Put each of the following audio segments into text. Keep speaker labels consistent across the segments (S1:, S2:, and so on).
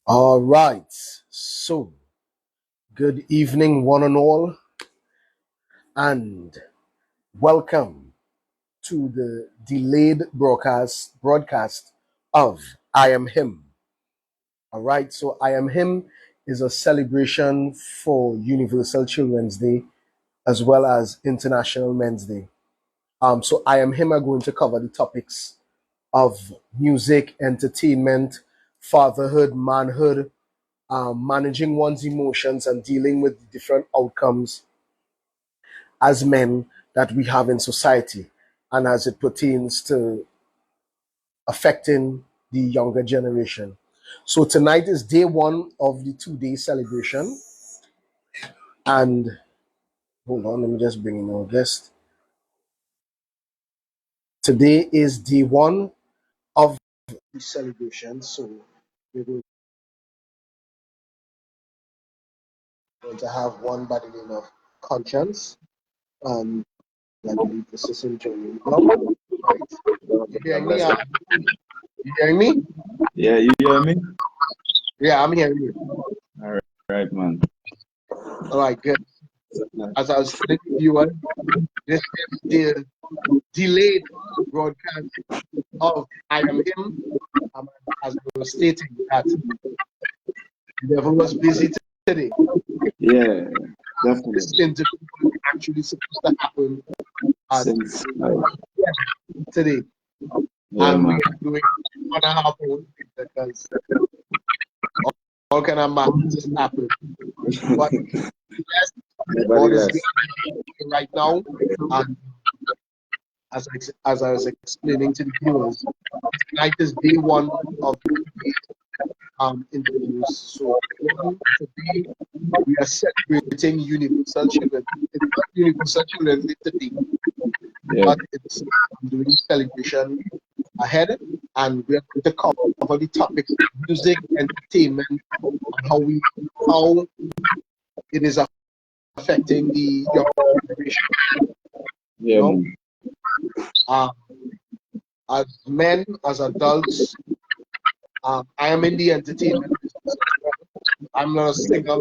S1: All right. So, good evening, one and all, and welcome to the delayed broadcast of I Am Him. All right. So, I Am Him is a celebration for Universal Children's Day as well as International Men's Day. So, I Am Him are going to cover the topics of music, entertainment, fatherhood, manhood, managing one's emotions and dealing with the different outcomes as men that we have in society and as it pertains to affecting the younger generation. So tonight is day one of the 2 day celebration. And hold on, let me just bring in our guest. Today is day one of the celebration. So we're going to have one by the name of Conscience. And I believe this is in Germany. No? Right. You hearing me? You hearing me?
S2: Yeah, you hear me?
S1: Yeah, I'm hearing you.
S2: All right, man.
S1: All right, good. As I was telling you, this is the delayed broadcast of I Am Him. As I was stating that the devil was busy today.
S2: Yeah, definitely.
S1: This interview was actually supposed to happen at
S2: Since
S1: today.
S2: yeah,
S1: And we
S2: man.
S1: are doing 1.5 hours because all kind of madness happened. But yes, God is
S2: Nevertheless,
S1: leading right now. And as I was explaining to the viewers, tonight is day one of interviews. So today we are celebrating Universal Children. It's not Universal Children's Day today,
S2: yeah,
S1: but it's doing celebration ahead, and we are going to cover the topics of music, entertainment, and how it is affecting the young generation. You
S2: yeah,
S1: know,
S2: man.
S1: uh, as men, as adults, I am in the entertainment business. I'm not a singer.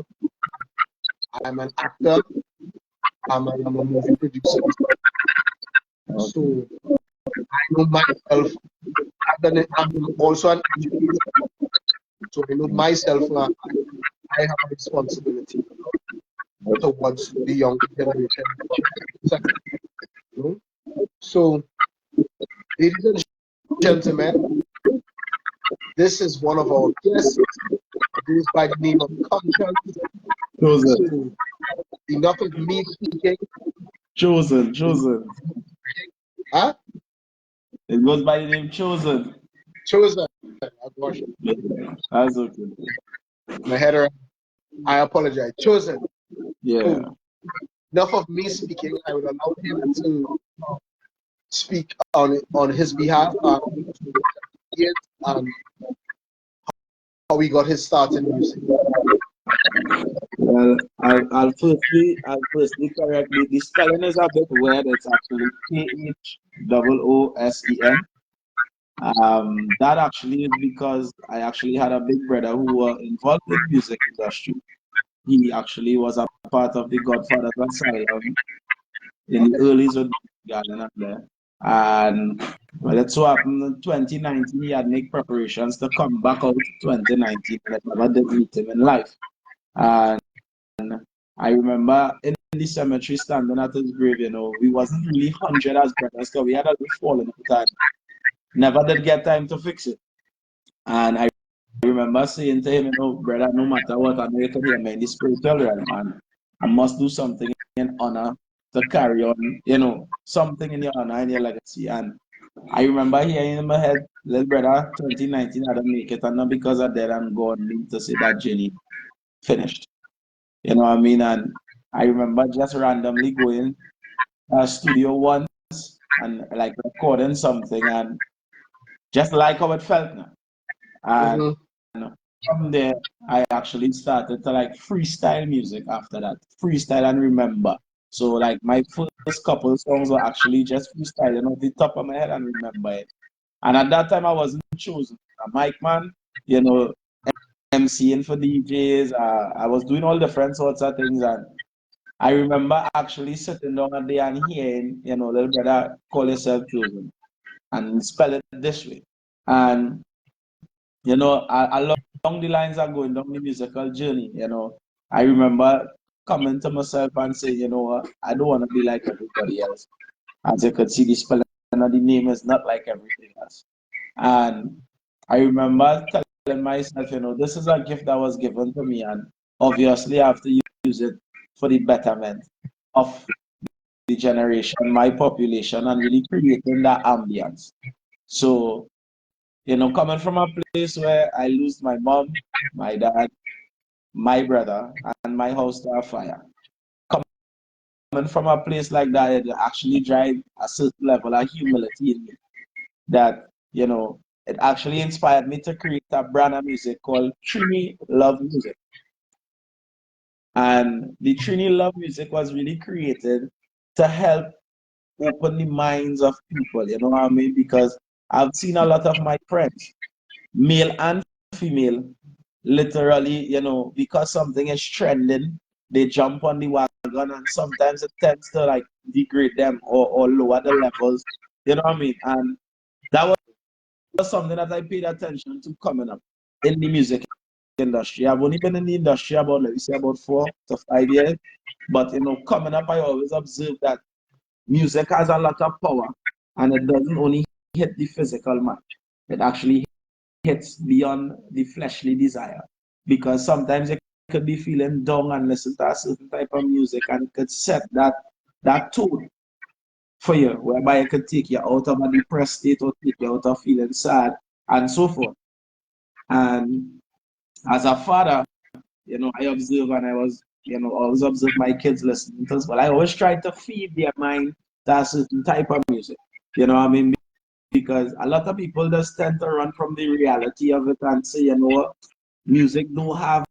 S1: I'm an actor. I'm a movie producer. So I know myself. I'm also an educator. So I know myself. I have a responsibility towards the younger generation. You know? So, ladies and gentlemen, this is one of our guests. Goes by the name of Conscience.
S2: Chosen,
S1: So enough of me speaking.
S2: chosen.
S1: Huh?
S2: It goes by the name Chosen.
S1: Chosen. Gosh,
S2: That's okay.
S1: my head around. I apologize. Chosen.
S2: Yeah,
S1: So enough of me speaking. I would allow him to speak on his behalf. And how he got his start in music.
S2: well, I'll firstly correct me. The spelling is a bit weird. It's actually Khosen. That actually is because I actually had a big brother who was involved in music industry. He actually was a part of the Godfather Asylum in the early of garden up there. And well, it so happened in 2019 he had make preparations to come back out 2019, but I never did meet him in life. And I remember in the cemetery standing at his grave, we wasn't really 100 as brothers because we had a little falling out and never did get time to fix it. And I remember saying to him, brother, no matter what, I know you can hear me in the spiritual realm, and I must do something in honor to carry on, something in your honor and your legacy. And I remember hearing in my head, little brother, 2019, I don't make it, and not because of that, I'm going mean to say that journey finished. You know what I mean? And I remember just randomly going studio once and like recording something and just like how it felt now. And
S1: Mm-hmm.
S2: from there, I actually started to like freestyle music after that. Freestyle and remember. So like my first couple songs were actually just freestyling off the top of my head and remember it. And at that time I wasn't chosen. a mic man, you know, MCing for DJs. I was doing all different sorts of things, and I remember actually sitting down one day and hearing, little brother, call yourself chosen and spell it this way. And, along the lines of going down the musical journey, I remember coming to myself and saying, you know what, I don't want to be like everybody else. As you could see, the spelling of the name is not like everything else. And I remember telling myself, this is a gift that was given to me, and obviously I have to use it for the betterment of the generation, my population, and really creating that ambience. So, coming from a place where I lose my mom, my dad, my brother, and my house to a fire, coming from a place like that, it actually drive a certain level of humility in me that, it actually inspired me to create a brand of music called Trini Love Music. And the Trini Love Music was really created to help open the minds of people, you know what I mean? Because I've seen a lot of my friends, male and female, literally, because something is trending, they jump on the wagon, and sometimes it tends to like degrade them or lower the levels, you know what I mean? And that was something that I paid attention to coming up in the music industry. I've only been in the industry about, let me say, about 4 to 5 years. But, coming up, I always observed that music has a lot of power, and it doesn't only hit the physical man. It actually hits beyond the fleshly desire. Because sometimes you could be feeling down and listen to a certain type of music, and it could set that tone for you, whereby it could take you out of a depressed state or take you out of feeling sad and so forth. And as a father, I observe, and I was, always observe my kids listening to us, but I always try to feed their mind that certain type of music. You know what I mean? Because a lot of people just tend to run from the reality of it and say, what, music don't have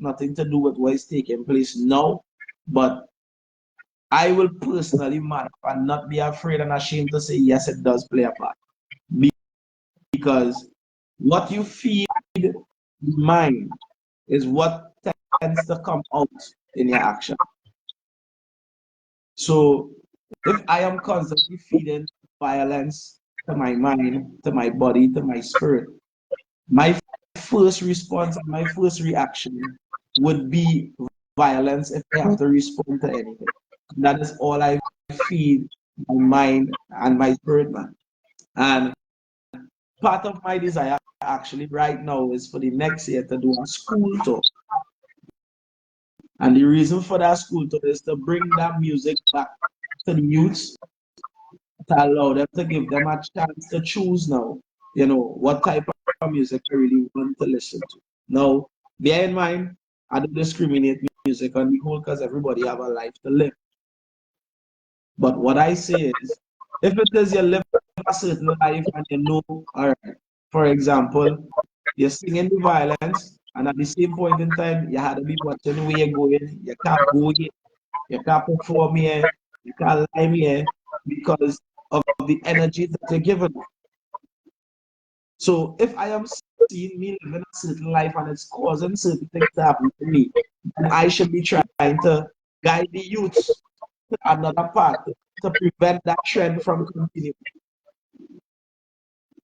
S2: nothing to do with what is taking place now. But I will personally, man, and not be afraid and ashamed to say, yes, it does play a part. Because what you feed the mind is what tends to come out in your action. So if I am constantly feeding violence to my mind, to my body, to my spirit, my first response and my first reaction would be violence if I have to respond to anything. That is all I feed my mind and my spirit, man. And part of my desire actually right now is for the next year to do a school tour. And the reason for that school tour is to bring that music back to the youths, to allow them, to give them a chance to choose now, what type of music they really want to listen to. Now, bear in mind, I don't discriminate music on the whole because everybody have a life to live. But what I say is, if it is you live a certain life and you know, all right, for example, you're singing the violence, and at the same point in time, you had to be watching where you're going. You can't go here, you can't perform here, you can't lie here because of the energy that you're given. So if I am seeing me living a certain life and it's causing certain things to happen to me, then I should be trying to guide the youths to another path to prevent that trend from continuing.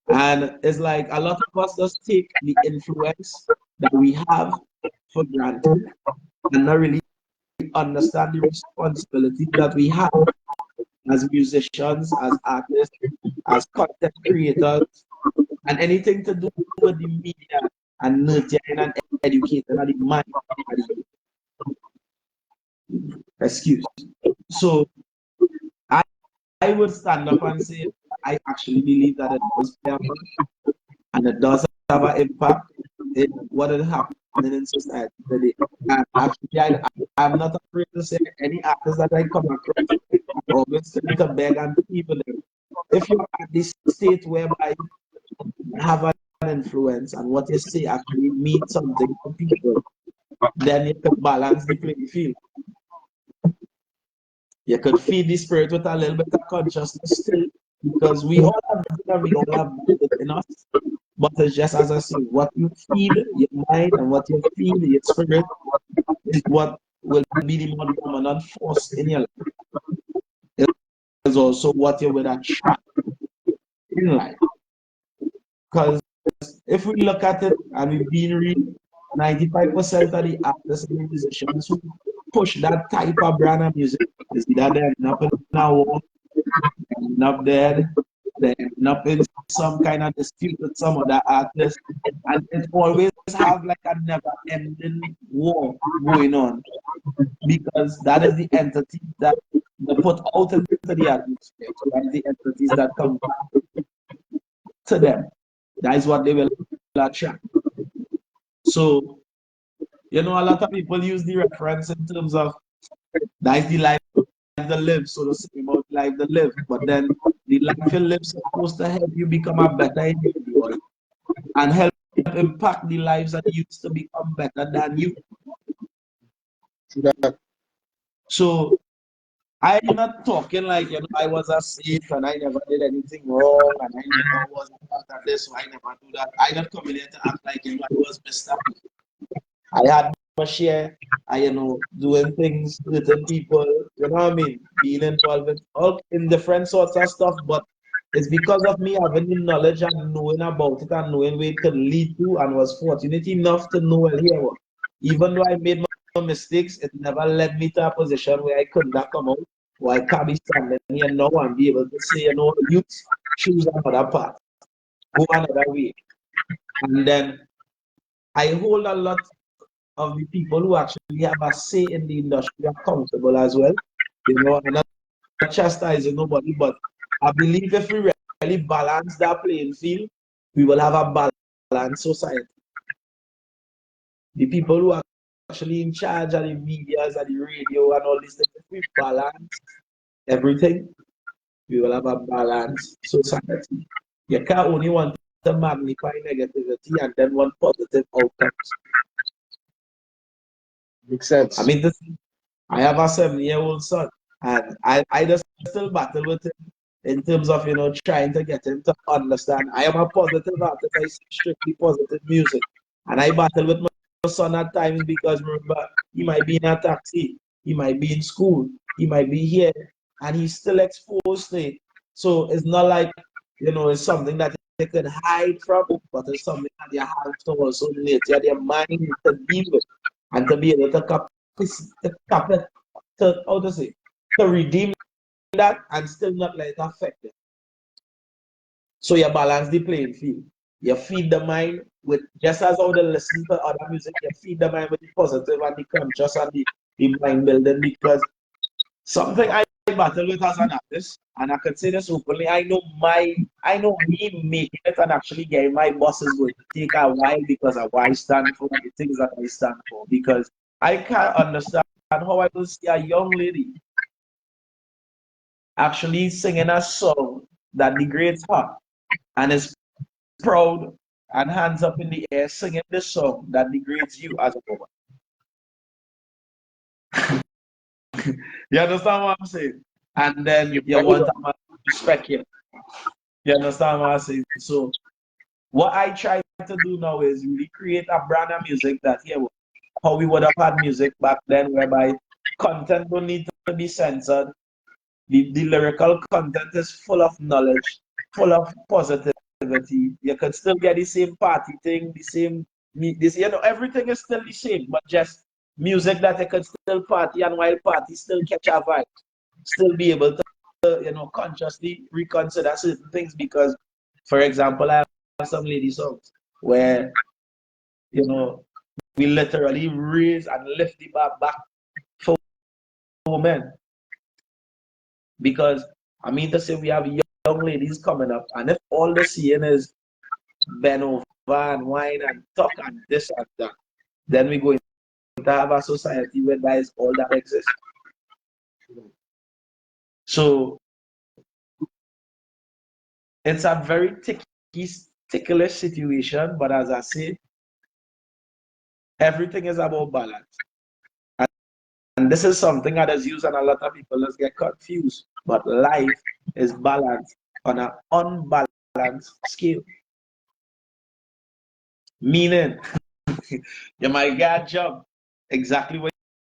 S2: And it's like a lot of us just take the influence that we have for granted and not really understand the responsibility that we have as musicians, as artists, as content creators, and anything to do with the media and nurturing and educating the mind. Excuse. So I would stand up and say I actually believe that it does play a part, and it does have an impact in what is happening in society today. And actually, I'm not afraid to say any artist that I come across, I always tend to beg and plead with them. If you're at this state whereby you have an influence and what you say actually means something to people, then you can balance the playing field. You could feed the spirit with a little bit of consciousness still, because we all have good and we all have good in us. But it's just as I say, what you feed your mind and what you feed your spirit is what will be the more dominant force in your life. It's also what you will attract in life. Because if we look at it and we've been real, 95% of the artists and the musicians who push that type of brand of music is either they're up in a war, they're up dead, they're up in some kind of dispute with some other artist, and it always have like a never-ending war going on because that is the entity that they put out into the atmosphere. So that's the entities that come to them. That is what they will attract. So, you know, a lot of people use the reference in terms of that's the life they live, so to say, about life they live. But then the life you live is supposed to help you become a better individual and help impact the lives that used to become better than you. So I'm not talking like, you know, I was a saint and I never did anything wrong and I never was a part of this, so I never do that. I not come in here to act like, you know, I was Mr. I had my share, you know, doing things, hurting people, you know what I mean? Being involved in all in different sorts of stuff, but it's because of me having the knowledge and knowing about it and knowing where it could lead to and was fortunate enough to know here. Even though I made my mistakes, it never led me to a position where I couldn't have come out or I can't be standing here now and be able to say, you know, youth, choose another path, go another way. And then I hold a lot of the people who actually have a say in the industry accountable as well. You know, I'm not chastising nobody, but I believe if we really balance that playing field, we will have a balanced society. The people who are actually in charge of the medias and the radio and all these things, if we balance everything, we will have a balanced society. You can't only want to magnify negativity and then want positive outcomes.
S1: Makes sense.
S2: I mean, I have a 7-year-old son, and I just still battle with him in terms of, you know, trying to get him to understand. I am a positive artist, I sing strictly positive music. And I battle with my son at times because remember, he might be in a taxi, he might be in school, he might be here, and he's still exposed to it. So it's not like, you know, it's something that they could hide from, but it's something that they have to also nature their mind to deal with and to be able to how to say, to redeem that and still not let it affect it. So you balance the playing field. You feed the mind with just as how they listen to other music, you feed the mind with the positive and the conscious and the mind building because something I battle with as an artist, and I can say this openly, I know me making it and actually getting my boss is going to take a while because of what I stand for and the things that I stand for. Because I can't understand how I will see a young lady actually singing a song that degrades her and is proud and hands up in the air singing this song that degrades you as a woman. You understand what I'm saying? And then you want to respect you. You understand what I'm saying? So what I try to do now is really create a brand of music that how we would have had music back then, whereby content don't need to be censored. The lyrical content is full of knowledge, full of positivity. You could still get the same party thing, the same this, you know, everything is still the same, but just music that you could still party and while party still catch a vibe, still be able to, you know, consciously reconsider certain things because, for example, I have some lady songs where, you know, we literally raise and lift the bar back for women. Because I mean to say we have young ladies coming up, and if all the seeing is bend over and whine and talk and this and that, then we're going to have a society where that is all that exists. So it's a very ticklish situation, but as I say, everything is about balance. And this is something that is used and a lot of people just get confused. But life is balanced on an unbalanced scale. Meaning, you might get a job exactly what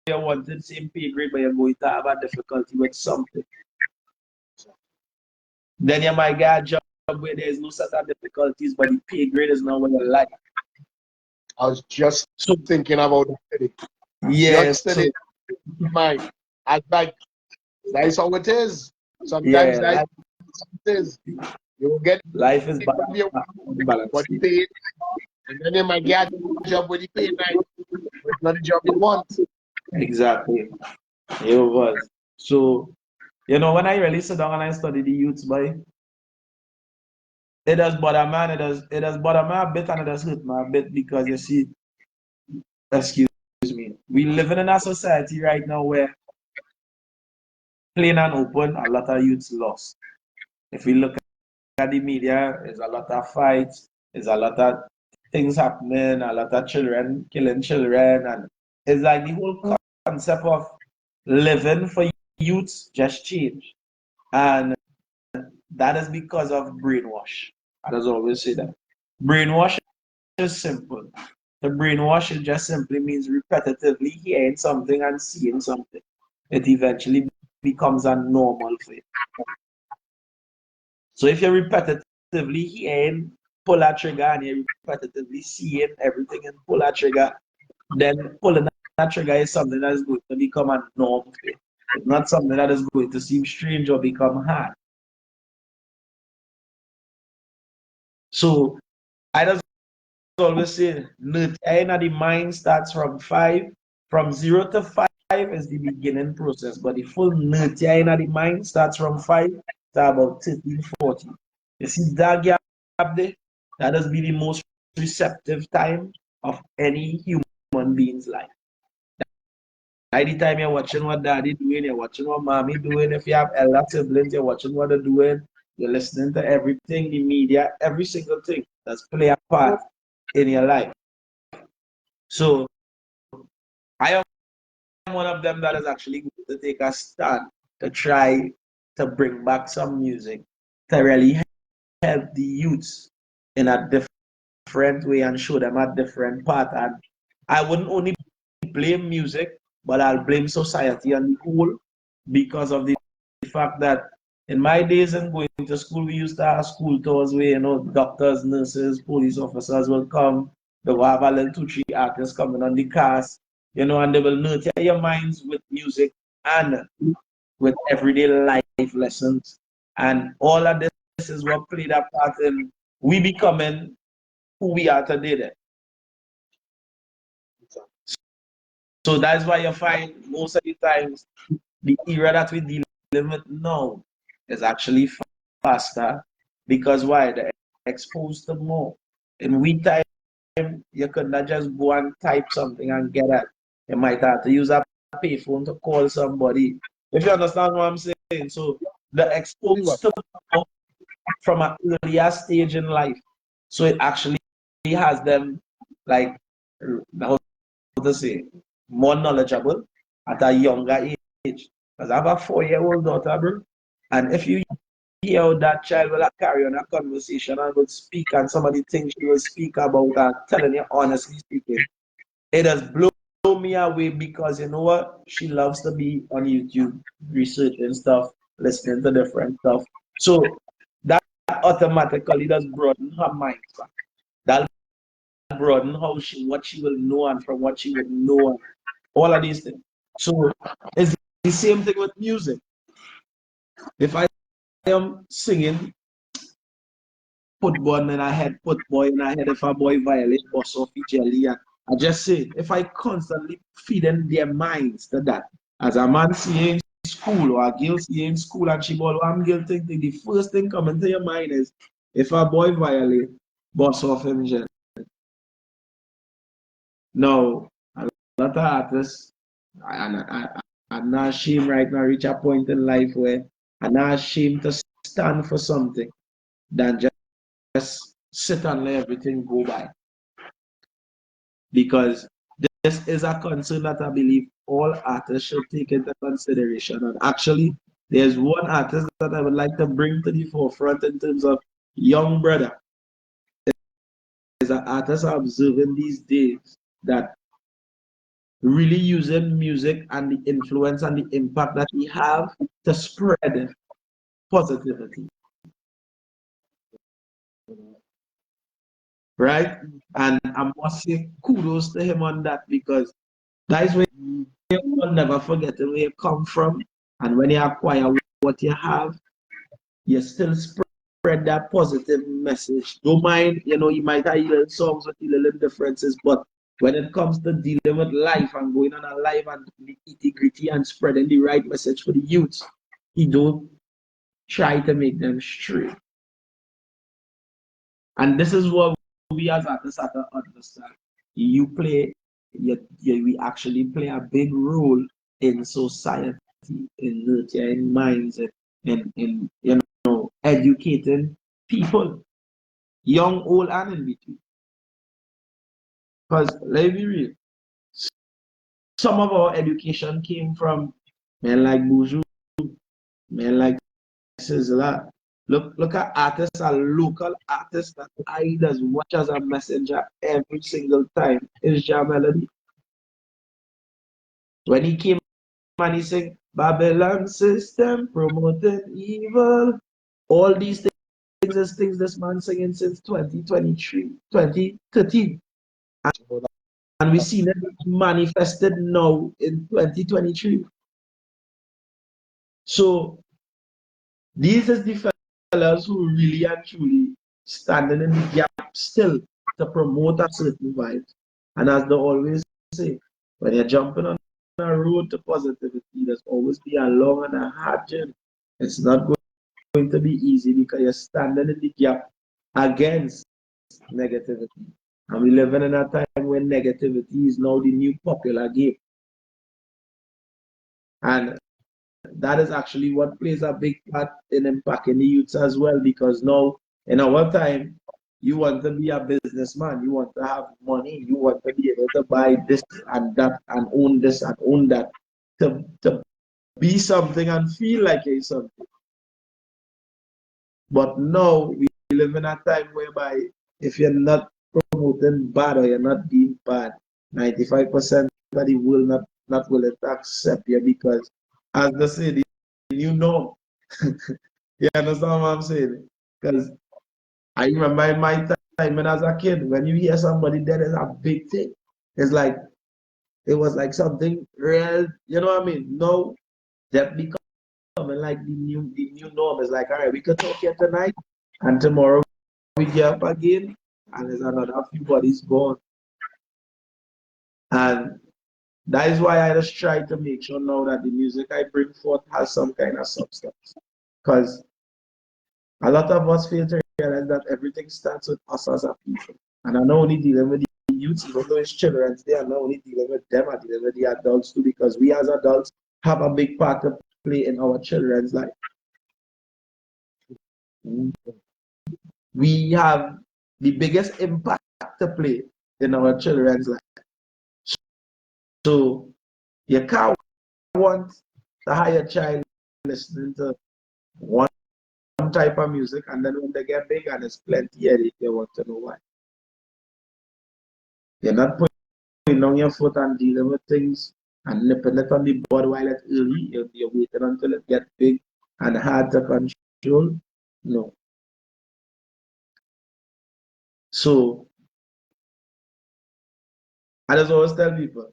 S2: you wanted, same pay grade, but you're going to have a difficulty with something. Then you might get a job where there's no such difficulties, but the pay grade is not what you like.
S1: I was just thinking about it today.
S2: Yes.
S1: Yesterday, I like, that's how it is. Sometimes
S2: Yeah,
S1: it is. You will get
S2: life is
S1: what
S2: balanced.
S1: you pay, and then you might get a job where you pay nice, but it's not the job you want.
S2: Exactly. It was. So, you know, when I really sit down and I study the youths, boy, it does bother man, it does bother me a bit and it does hurt me a bit because you see, excuse me, we living in a society right now where plain and open, a lot of youths lost. If we look at the media, there's a lot of fights, there's a lot of things happening, a lot of children killing children, and it's like the whole concept of living for youths just changed. And that is because of brainwash. I just always say that. Brainwash is simple. The brainwash it just simply means repetitively hearing something and seeing something. It eventually becomes a normal thing. So if you're repetitively hearing pull a trigger and you're repetitively seeing everything and pull a trigger, then pulling that trigger is something that is going to become a norm thing. It's not something that is going to seem strange or become hard. So I just always say the mind starts from 5. From 0 to 5 is the beginning process, but the full nurture the mind starts from 5 to about 13, 14. You see that gap there? That does be the most receptive time of any human being's life. By the time you're watching what daddy doing, you're watching what mommy doing. If you have elder siblings, you're watching what they're doing. You're listening to everything, the media, every single thing that's play a part in your life. So I am one of them that is actually going to take a stand to try to bring back some music to really help the youths in a different way and show them a different path. And I wouldn't only blame music, but I'll blame society on the whole because of the fact that in my days in going to school, we used to have school tours where, you know, doctors, nurses, police officers will come. They will have a little 2, 3 artists coming on the cast, you know, and they will nurture your minds with music and with everyday life lessons. And all of this is what played a part in we becoming who we are today. Then. So that's why you find most of the times the era that we deal with now is actually faster because why? They're exposed to more. In we time, you could not just go and type something and get it. You might have to use a payphone to call somebody. If you understand what I'm saying. So they're exposed to more from an earlier stage in life. So it actually has them like how to say more knowledgeable at a younger age. Because I have a 4-year-old daughter, bro. And if you hear how that child will carry on a conversation and will speak and some of the things she will speak about and telling you honestly speaking, it has blown me away because you know what? She loves to be on YouTube, researching stuff, listening to different stuff. So that automatically does broaden her mind. That broaden what she will know and from what she would know and all of these things. So it's the same thing with music. If I am singing put bun in a head, put boy in a head, if a boy violate bust off jelly, and I just say if I constantly feed in their minds to that, as a man seeing school or a girl seeing school and she ball, I'm girl thinking the first thing coming to your mind is if a boy violate, bust off him jelly. No, a lot of artists, I'm not ashamed right now, reach a point in life where I'm not ashamed to stand for something than just sit and let everything go by. Because this is a concern that I believe all artists should take into consideration. And actually, there's one artist that I would like to bring to the forefront in terms of young brother. His that artists are observing these days that really using music and the influence and the impact that we have to spread positivity, right? And I must say kudos to him on that because that is where you'll never forget where you come from. And when you acquire what you have, you still spread that positive message. Don't mind, you might have little songs with little differences, but when it comes to dealing with life and going on a life and the integrity and spreading the right message for the youth, he don't try to make them stray. And this is what we as artists have to understand. You play, we actually play a big role in society, in nurturing minds, in educating people, young, old, and in between. Because let's be real, some of our education came from men like Buju, men like Sizzla. Look at artists, a local artist that I does watch as a messenger every single time is Jah Melody. When he came and he sang Babylon system promoting evil, all these things is things this man singing since 2023, 2013. And we see them manifested now in 2023. So these is the fellas who really and truly standing in the gap still to promote a certain vibe. And as they always say, when you're jumping on a road to positivity, there's always be a long and a hard journey. It's not going to be easy because you're standing in the gap against negativity. And we living in a time when negativity is now the new popular game. And that is actually what plays a big part in impacting the youths as well, because now in our time, you want to be a businessman, you want to have money, you want to be able to buy this and that and own this and own that to be something and feel like you're something. But now we live in a time whereby if you're not promoting bad or you're not being bad, 95% of the world not willing to accept you because, as they say, the new norm. You understand what I'm saying? Because I remember in my time when I was a kid, when you hear somebody dead, it's a big thing. It's like, it was like something real, you know what I mean? No, that becoming like the new norm. It's like, all right, we could talk here tonight, and tomorrow we get up again, and there's another few bodies gone. And that is why I just try to make sure now that the music I bring forth has some kind of substance. Because a lot of us fail to realize that everything starts with us as a people. And I'm not only dealing with the youth, even though it's children, they are not only dealing with them, I'm dealing with the adults too, because we as adults have a big part to play in our children's life. We have the biggest impact to play in our children's life. So you can't want the higher child listening to one type of music, and then when they get big and it's plenty headache, they want to know why. You're not putting on your foot and dealing with things and nipping it on the bud while it's early. You're waiting until it gets big and hard to control. No. So I just always tell people,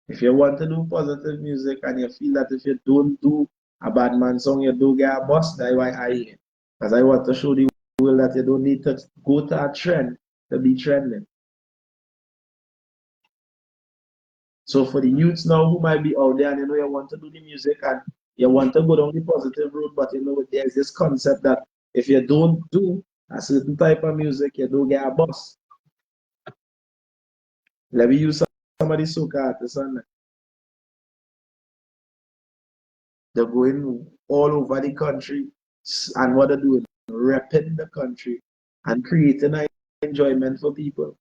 S2: if you want to do positive music and you feel that if you don't do a bad man song, you do get a bust, that's why I here. Because I want to show the world that you don't need to go to a trend to be trending. So for the youths now who might be out there and you want to do the music and you want to go down the positive road, but there's this concept that if you don't do a certain type of music, you don't get a bust. Let me use some of the soca artists on that. They're going all over the country and what they're doing, repping the country and creating an enjoyment for people.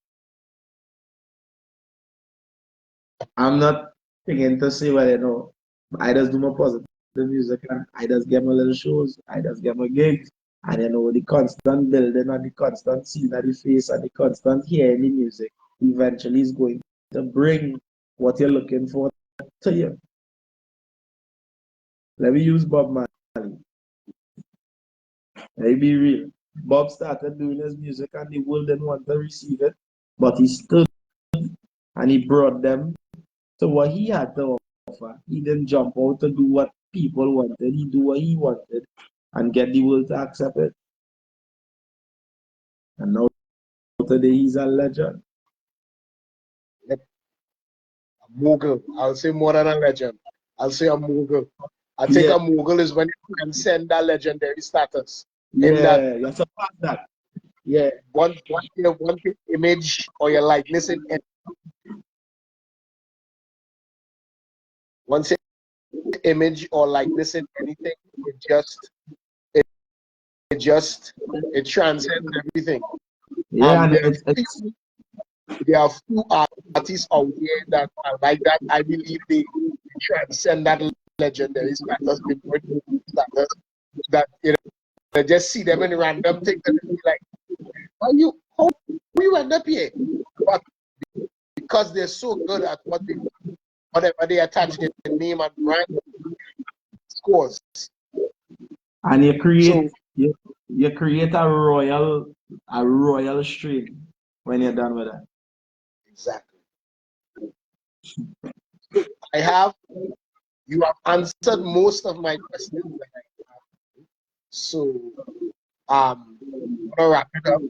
S2: I'm not thinking to say, well, I just do my positive music and I just get my little shows, I just get my gigs, And the constant building and the constant seeing of the face and the constant hearing the music eventually is going to bring what you're looking for to you. Let me use Bob Marley. Let me be real. Bob started doing his music and the world didn't want to receive it, but he stood and he brought them to what he had to offer. He didn't jump out to do what people wanted. He do what he wanted and get the world to accept it. And now today he's a legend.
S1: A mogul. I'll say more than a legend. I'll say a mogul. I think a mogul is when you transcend that legendary status. In that,
S2: you surpass that.
S1: Yeah, one image or your likeness in once image or likeness in anything, it transcends everything.
S2: Yeah, and
S1: there are few artists out there that are like that. I believe they transcend that legendary status, status that just see them in random things and be like, how you end up here? But because they're so good at whatever they attach their name and brand scores.
S2: And you create a royal stream when you're done with that.
S1: Exactly. You have answered most of my questions that I have. So I'm gonna wrap it up,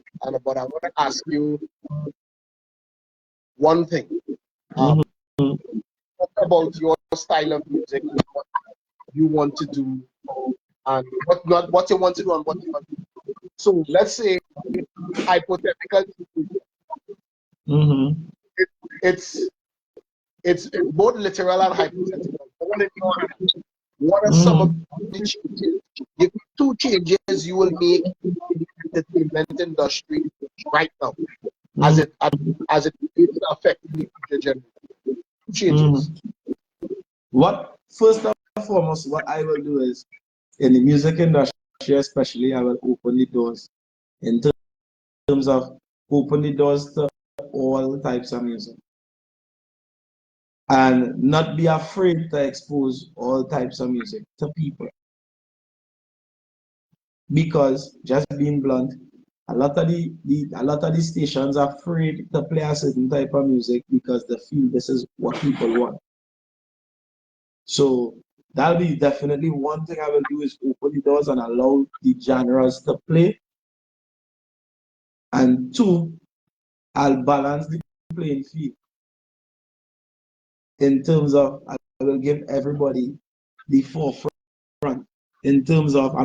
S1: but I want to ask you one thing. Talk about your style of music, what you want to do, and what you want to do and what you want to do. So let's say hypothetical. It's both literal and hypothetical. What are some of the changes? Give me 2 changes you will make in the entertainment industry right now, as it is affecting the future generation. 2 changes.
S2: First and foremost, what I will do is, in the music industry especially, I will open the doors in terms of open the doors to all types of music. And not be afraid to expose all types of music to people. Because, just being blunt, a lot of the stations are afraid to play a certain type of music because they feel this is what people want. So that'll be definitely one thing I will do, is open the doors and allow the genres to play. And 2, I'll balance the playing field in terms of I will give everybody the forefront in terms of,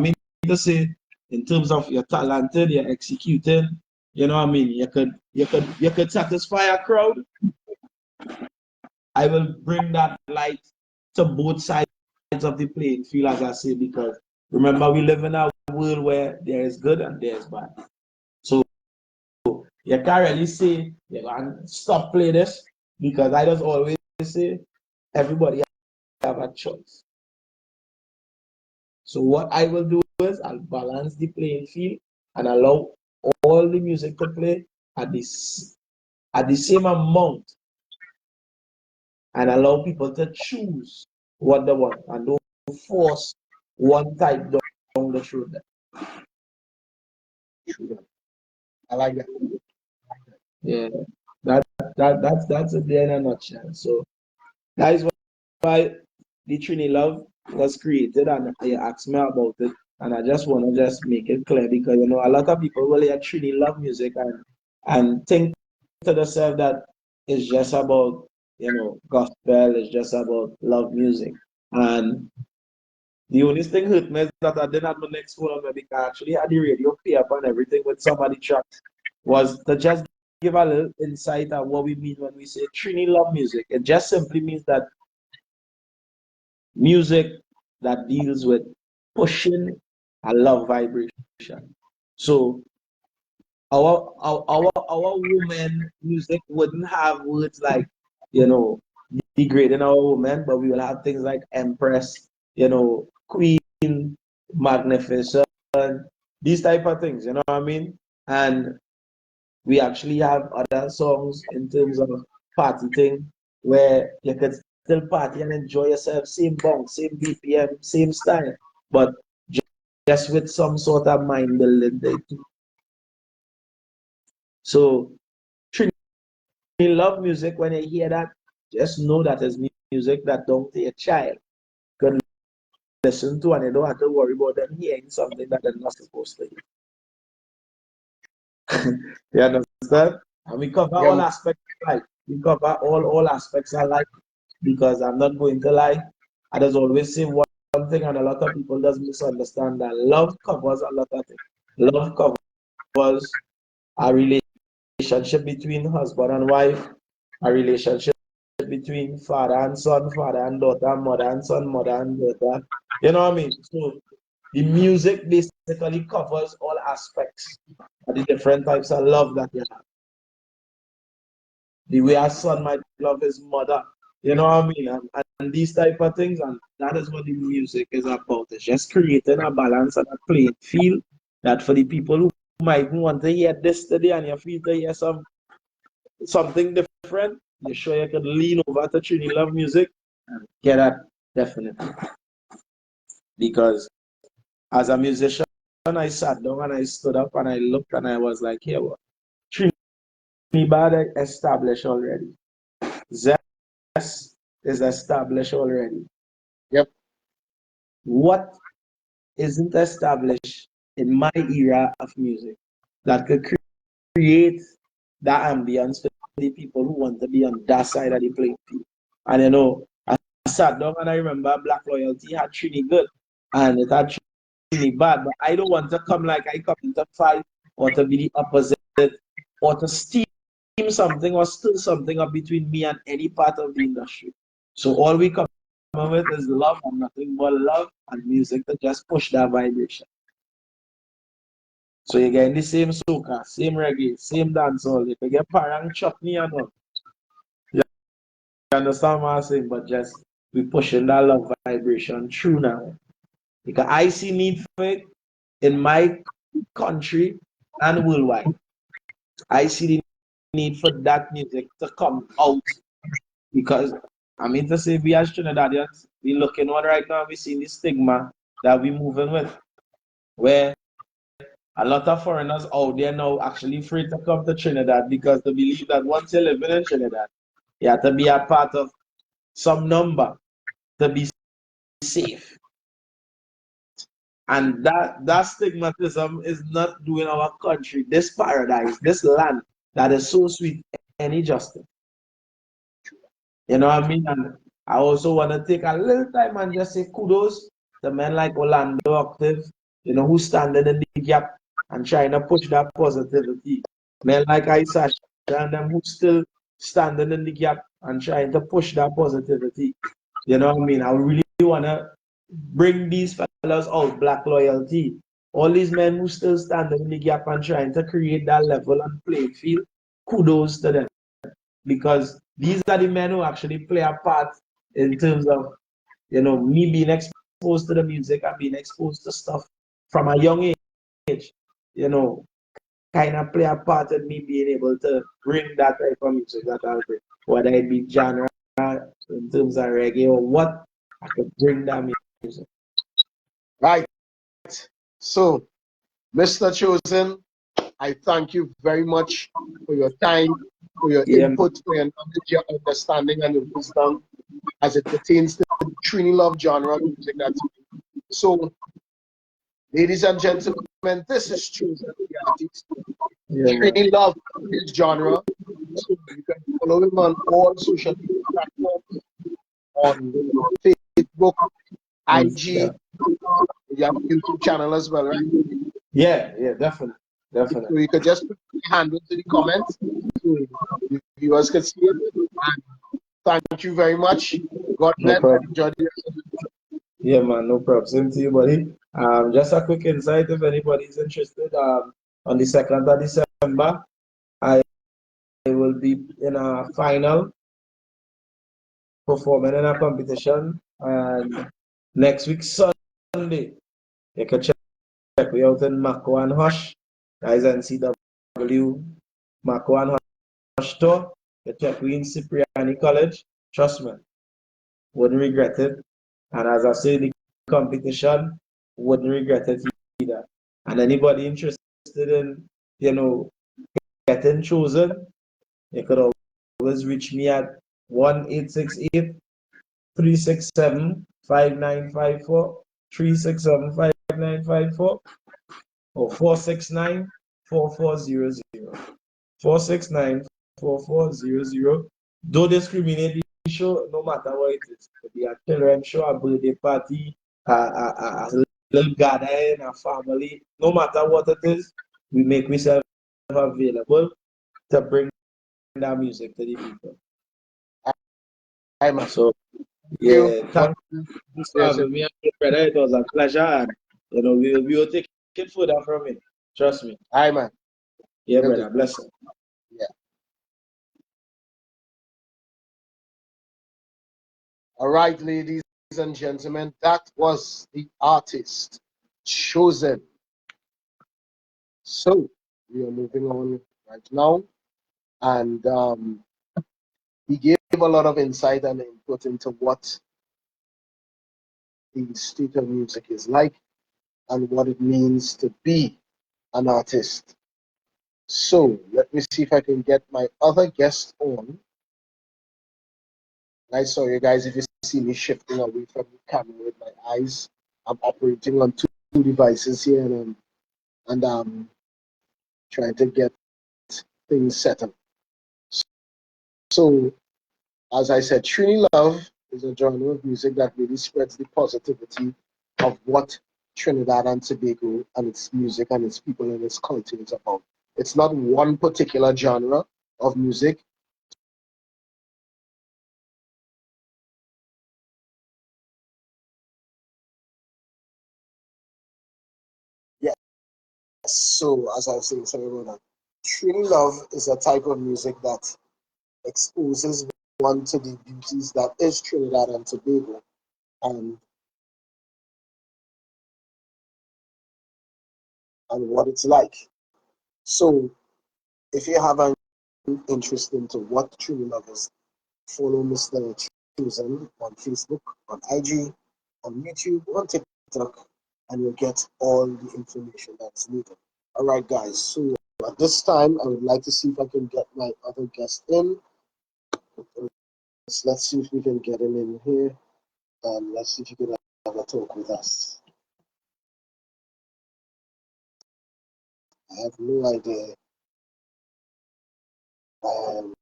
S2: to say, in terms of you're talented, you're executing, you know what I mean? You could satisfy a crowd. I will bring that light to both sides of the playing field, as I say, because remember, we live in a world where there is good and there is bad. So you can't really say you're going to stop playing this, because I just always say everybody have a choice. So what I will do is I'll balance the playing field and allow all the music to play at the same amount, and allow people to choose what they want, and don't force one type down the throat.
S1: I like that.
S2: Yeah, that's it there in a nutshell. So that is why the Trini Love was created, and you asked me about it, and I just want to just make it clear, because a lot of people will hear Trini Love music and think to themselves that it's just about gospel, it's just about love music. And the only thing hurt me is that I didn't have my next phone on me, because I actually had the radio play up and everything with somebody tracks, was to just give a little insight on what we mean when we say Trini Love music. It just simply means that music that deals with pushing a love vibration. So our woman music wouldn't have words like, degrading our woman, but we will have things like Empress, Queen, Magnificent, these type of things, you know what I mean? And we actually have other songs in terms of party thing where you could still party and enjoy yourself, same bong, same BPM, same style, but just with some sort of mind building thing. So Trini love music. When you hear that, just know that it's music that don't take a child can listen to, and you don't have to worry about them hearing something that they're not supposed to hear. You understand? And we cover
S1: Yeah,
S2: all aspects of life. We cover all aspects of life because I'm not going to lie. I just always say one thing, and a lot of people just misunderstand that love covers a lot of things. Love covers a relationship between husband and wife, a relationship between father and son, father and daughter, mother and son, mother and daughter. You know what I mean? So the music basically covers all aspects of the different types of love that you have. The way a son might love his mother, you know what I mean? And these type of things, and that is what the music is about. It's just creating a balance and a playing field that for the people who might want to hear this today and you feel to hear something different, you sure you could lean over to Trini Love Music and get that definitely. Because as a musician, I sat down and I stood up and I looked and I was like, here, what? Trinidad established already. Zest is established already.
S1: yep.
S2: What isn't established in my era of music that could create that ambience for the people who want to be on that side of the playing field? And you know, I sat down and I remember Black Loyalty had Trini good and it had Trini bad, but I don't want to come like I come into fight or to be the opposite or to steam something or still something up between me and any part of the industry. So all we come with is love and nothing but love and music to just push that vibration. So you get the same soca, same reggae, same dancehall. You can get parang chutney and all. You understand what I'm saying? But just we pushing that love vibration through now. Because I see need for it in my country and worldwide. I see the need for that music to come out because I mean to say we as Trinidadians, we looking on right now, we see the stigma that we moving with, where a lot of foreigners out there now actually free to come to Trinidad because they believe that once you're living in Trinidad, you have to be a part of some number to be safe. And that stigmatism is not doing our country, this paradise, this land that is so sweet, any justice. You know what I mean? And I also want to take a little time and just say kudos to men like Orlando Octave, you know, who standing in the gap and trying to push that positivity. Men like Isaac and them who still standing in the gap and trying to push that positivity. You know what I mean? I really want to bring these fellas out, Black Loyalty. All these men who still standing in the gap and trying to create that level and playing field, kudos to them because these are the men who actually play a part in terms of, you know, me being exposed to the music and being exposed to stuff from a young age, you know, kind of play a part in me being able to bring that type of music that I'll bring, whether it be genre in terms of reggae or what, I could bring that music.
S1: Right. So, Mr. Chosen, I thank you very much for your time, for your
S2: Yeah,
S1: input, for your knowledge, your understanding, and your wisdom as it pertains to the Trini Love genre of music. So, ladies and gentlemen, this is Chosen Realities.
S2: yeah,
S1: Trini Love his genre. So you can follow him on all social media platforms, on Facebook,
S2: yeah,
S1: IG. You have a YouTube channel as well, right?
S2: yeah, definitely, definitely.
S1: So you could just put the handle to the comments so the viewers can see it. And thank you very much. God
S2: No
S1: bless and
S2: problem.
S1: enjoy the rest of the
S2: Yeah, man, no problem. Same to you, buddy. Just a quick insight if anybody's interested. On the 2nd of December, I will be in a final performing in a competition. And next week, Sunday, you can check we out in Mako and Hush, guys, NCW, Mako and Hush tour. You check we in Cipriani College. Trust me, wouldn't regret it. And as I say, the competition, wouldn't regret it either. And anybody interested in, getting chosen, you could always reach me at 1-868-367-5954, 367-5954, or 469-4400. 469-4400. Don't discriminate the show, no matter what it is. It could be a children's show, a birthday party, a little gathering, a family. No matter what it is, we make ourselves available to bring that music to the people.
S1: Hi, man.
S2: So, yeah, thanks for having me, brother. It was a pleasure, and we will take it further from it. Trust me.
S1: Hi, man.
S2: Yeah, brother. Bless you.
S1: Yeah. All right, ladies and gentlemen, that was the artist chosen. So we are moving on right now, and he gave a lot of insight and input into what the state of music is like and what it means to be an artist. So let me see if I can get my other guest on. I saw you guys, if you see me shifting away from the camera with my eyes, I'm operating on two devices here, and I'm trying to get things set up. So, as I said, Trini Love is a genre of music that really spreads the positivity of what Trinidad and Tobago and its music and its people and its culture is about. It's not one particular genre of music. Yes. So, as I was saying, sorry about that. Trini Love is a type of music that exposes one to the beauties that is Trinidad and Tobago, and what it's like. So if you have an interest into what True Love is, follow Mr. Chosen on Facebook, on IG, on YouTube, on TikTok, and you'll get all the information that's needed. All right, guys. So at this time, I would like to see if I can get my other guest in. Let's see if we can get him in here. Let's see if he can have a talk with us. I have no idea. I am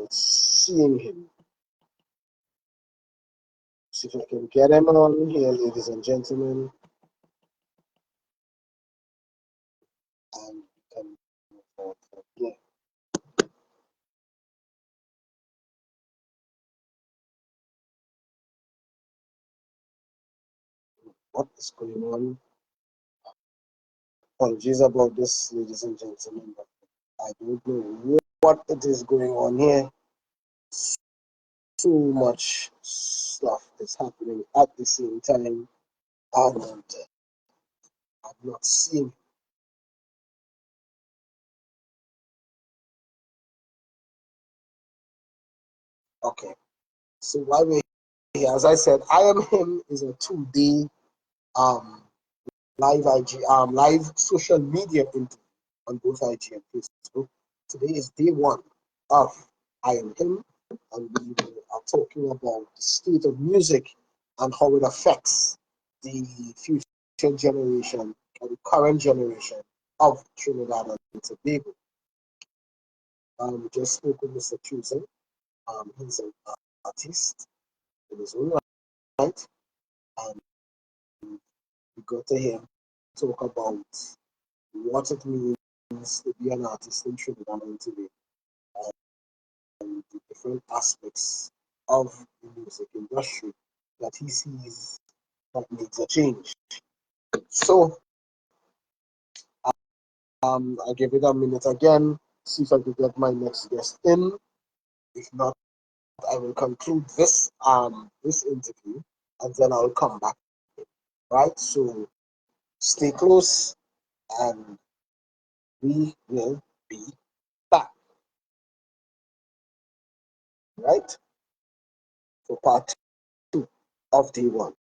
S1: seeing him. See if I can get him on here, ladies and gentlemen. And we can move forward from here. What is going on? Apologies about this, ladies and gentlemen, but I don't know what it is going on here. So much stuff is happening at the same time, and I'm not seeing. Okay, so while we're here, as I said, I Am Him is a 2-day um live live social media interview on both IG and Facebook. Today is day one of I Am Him, and we are talking about the state of music and how it affects the future generation or the current generation of Trinidad and Tobago. We just spoke with Mr. Chosen. He's an artist in his own right, and we got to hear him talk about what it means to be an artist in Trinidad and Tobago, and the different aspects of the music industry that he sees that needs a change. So I give it a minute again, see if I can get my next guest in. If not, I will conclude this interview and then I'll come back. Right? So stay close and we will be back, right? For part 2 of day 1.